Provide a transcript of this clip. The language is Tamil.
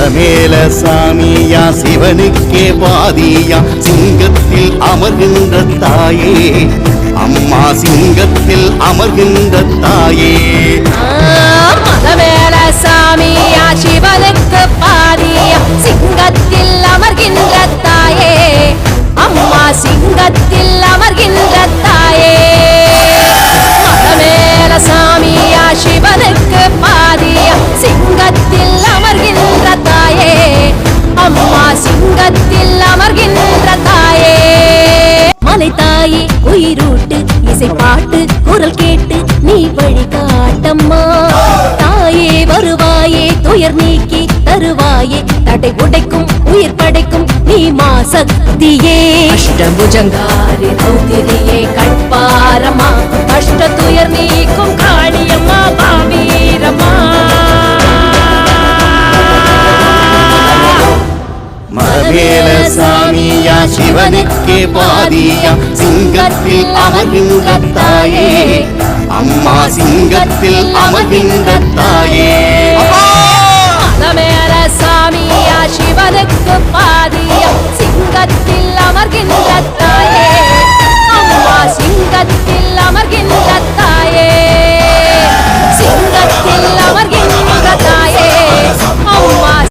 மலமேல சாமியா சிவனுக்கே பாதியா சிங்கத்தில் அமர்கின்ற தாயே அம்மா சிங்கத்தில் அமர்கின்ற தாயே மலமேல சாமியா சிவனுக்கு பாதியா சிங்கத்தில் அமர்கின்ற தாயே அம்மா சிங்கத்தில் அமர்கின்ற தாயே மலமேல சாமியா சிவனுக்கு பாதியா சிங்கத்தில் அமர்கின்ற தாயே அம்மா சிங்கத்தில் அமர்கின்ற தாயே மலை தாயே உயிரூட்டு இசை பாட்டு குரல் கேட்டு நீ வழிகாட்டம்மா தாயே வருவாயே துயர் நீக்கி தருவாயே தடை உடைக்கும் உயிர் படைக்கும் நீ மா சக்தியே அஷ்டபுஜங்காரி ரௌதிரியே கட்பாரம்மா அஷ்ட துயர் நீக்கும் காளியம்மா பாவீரம்மா மலமேல சாமியா சிவனுக்கே பாதியா சிங்கத்தில் அமர்கின்ற தாயே அம்மா சிங்கத்தில் அமர்கின்ற தாயே